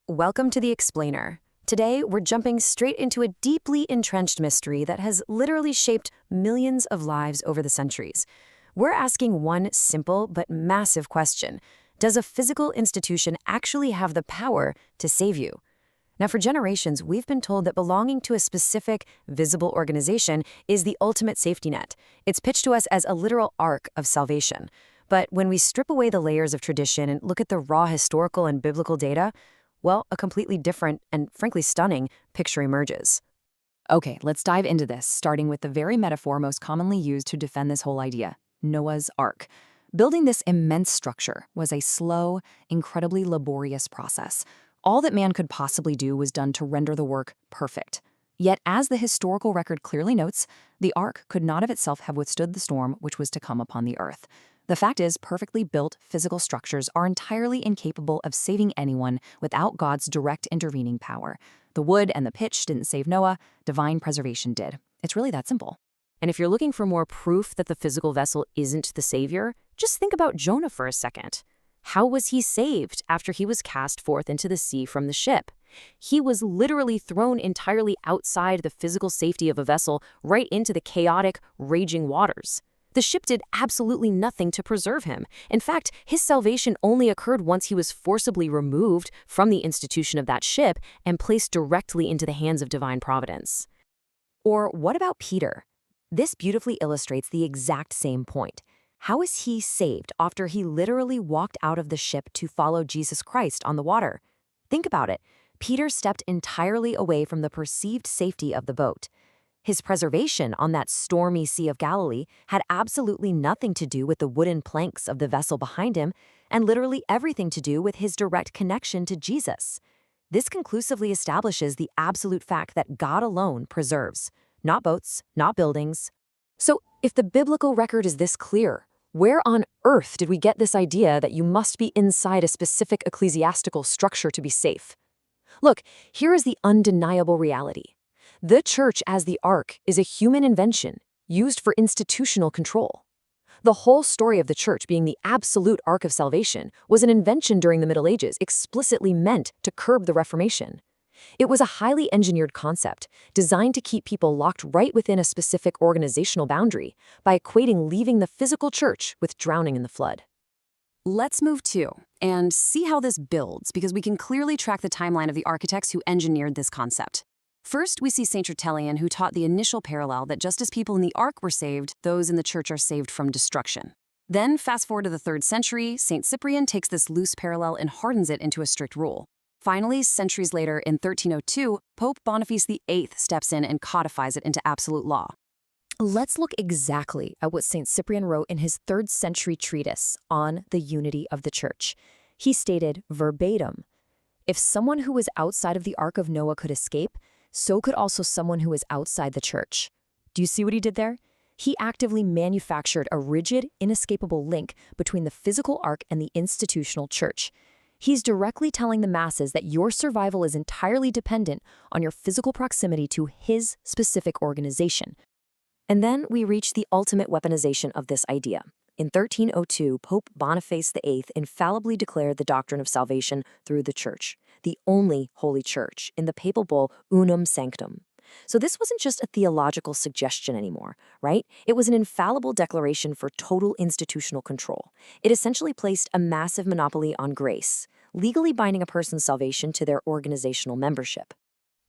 Welcome to The Explainer. Today, we're jumping straight into a deeply entrenched mystery that has literally shaped millions of lives over the centuries. We're asking one simple but massive question. Does a physical institution actually have the power to save you? Now, for generations, we've been told that belonging to a specific, visible organization is the ultimate safety net. It's pitched to us as a literal Ark of Salvation. But when we strip away the layers of tradition and look at the raw historical and biblical data, well, a completely different and frankly stunning picture emerges. Okay, let's dive into this, starting with the very metaphor most commonly used to defend this whole idea, Noah's Ark. Building this immense structure was a slow, incredibly laborious process. All that man could possibly do was done to render the work perfect. Yet, as the historical record clearly notes, the Ark could not of itself have withstood the storm which was to come upon the earth. The fact is, perfectly built physical structures are entirely incapable of saving anyone without God's direct intervening power. The wood and the pitch didn't save Noah, divine preservation did. It's really that simple. And if you're looking for more proof that the physical vessel isn't the savior, just think about Jonah for a second. How was he saved after he was cast forth into the sea from the ship? He was literally thrown entirely outside the physical safety of a vessel right into the chaotic, raging waters. The ship did absolutely nothing to preserve him. In fact, his salvation only occurred once he was forcibly removed from the institution of that ship and placed directly into the hands of divine providence. Or what about Peter? This beautifully illustrates the exact same point. How is he saved after he literally walked out of the ship to follow Jesus Christ on the water? Think about it. Peter stepped entirely away from the perceived safety of the boat. His preservation on that stormy Sea of Galilee had absolutely nothing to do with the wooden planks of the vessel behind him, and literally everything to do with his direct connection to Jesus. This conclusively establishes the absolute fact that God alone preserves, not boats, not buildings. So, if the biblical record is this clear, where on earth did we get this idea that you must be inside a specific ecclesiastical structure to be safe? Look, here is the undeniable reality. The church as the Ark is a human invention used for institutional control. The whole story of the church being the absolute Ark of Salvation was an invention during the Middle Ages explicitly meant to curb the Reformation. It was a highly engineered concept designed to keep people locked right within a specific organizational boundary by equating leaving the physical church with drowning in the flood. Let's move to and see how this builds, because we can clearly track the timeline of the architects who engineered this concept. First, we see St. Tertullian, who taught the initial parallel that just as people in the Ark were saved, those in the church are saved from destruction. Then, fast forward to the 3rd century, St. Cyprian takes this loose parallel and hardens it into a strict rule. Finally, centuries later, in 1302, Pope Boniface VIII steps in and codifies it into absolute law. Let's look exactly at what St. Cyprian wrote in his 3rd century treatise on the unity of the church. He stated verbatim, "If someone who was outside of the Ark of Noah could escape, so could also someone who is outside the church." Do you see what he did there? He actively manufactured a rigid, inescapable link between the physical ark and the institutional church. He's directly telling the masses that your survival is entirely dependent on your physical proximity to his specific organization. And then we reach the ultimate weaponization of this idea. In 1302, Pope Boniface VIII infallibly declared the doctrine of salvation through the church, the only holy church, in the papal bull Unum Sanctum. So this wasn't just a theological suggestion anymore, right? It was an infallible declaration for total institutional control. It essentially placed a massive monopoly on grace, legally binding a person's salvation to their organizational membership.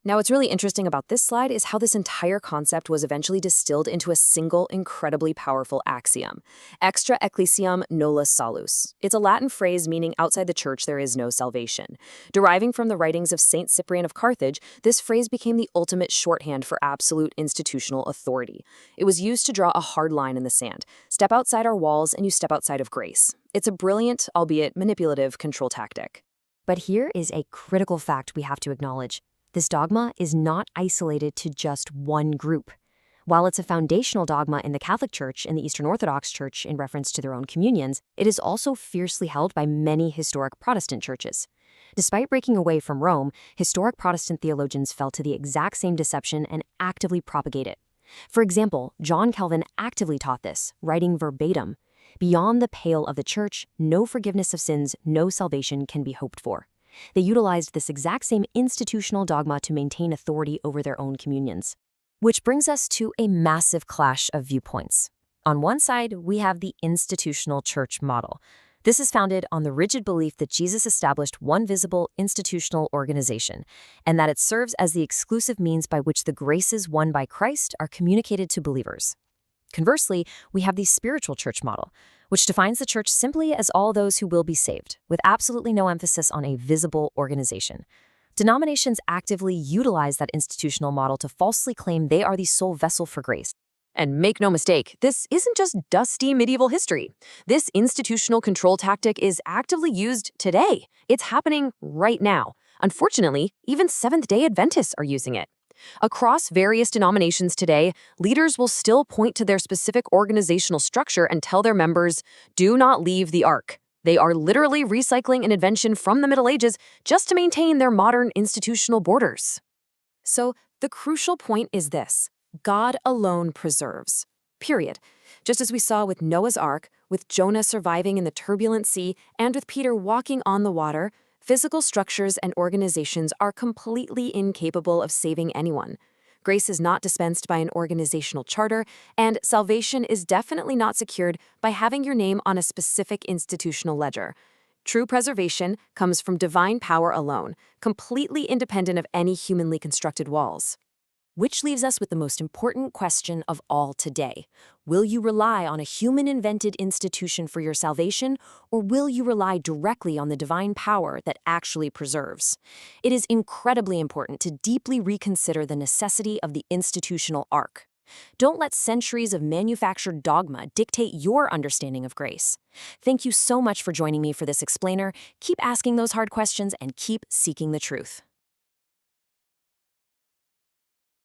Now, what's really interesting about this slide is how this entire concept was eventually distilled into a single, incredibly powerful axiom: extra ecclesiam nulla salus. It's a Latin phrase meaning outside the church there is no salvation. Deriving from the writings of St. Cyprian of Carthage, this phrase became the ultimate shorthand for absolute institutional authority. It was used to draw a hard line in the sand. Step outside our walls and you step outside of grace. It's a brilliant, albeit manipulative, control tactic. But here is a critical fact we have to acknowledge. This dogma is not isolated to just one group. While it's a foundational dogma in the Catholic Church and the Eastern Orthodox Church in reference to their own communions, it is also fiercely held by many historic Protestant churches. Despite breaking away from Rome, historic Protestant theologians fell to the exact same deception and actively propagate it. For example, John Calvin actively taught this, writing verbatim, "Beyond the pale of the church, no forgiveness of sins, no salvation can be hoped for." They utilized this exact same institutional dogma to maintain authority over their own communions. Which brings us to a massive clash of viewpoints. On one side, we have the institutional church model. This is founded on the rigid belief that Jesus established one visible institutional organization, and that it serves as the exclusive means by which the graces won by Christ are communicated to believers. Conversely, we have the spiritual church model, which defines the church simply as all those who will be saved, with absolutely no emphasis on a visible organization. Denominations actively utilize that institutional model to falsely claim they are the sole vessel for grace. And make no mistake, this isn't just dusty medieval history. This institutional control tactic is actively used today. It's happening right now. Unfortunately, even Seventh-day Adventists are using it. Across various denominations today, leaders will still point to their specific organizational structure and tell their members, do not leave the Ark. They are literally recycling an invention from the Middle Ages just to maintain their modern institutional borders. So the crucial point is this: God alone preserves. Period. Just as we saw with Noah's Ark, with Jonah surviving in the turbulent sea, and with Peter walking on the water, physical structures and organizations are completely incapable of saving anyone. Grace is not dispensed by an organizational charter, and salvation is definitely not secured by having your name on a specific institutional ledger. True preservation comes from divine power alone, completely independent of any humanly constructed walls. Which leaves us with the most important question of all today. Will you rely on a human-invented institution for your salvation, or will you rely directly on the divine power that actually preserves? It is incredibly important to deeply reconsider the necessity of the institutional ark. Don't let centuries of manufactured dogma dictate your understanding of grace. Thank you so much for joining me for this explainer. Keep asking those hard questions and keep seeking the truth.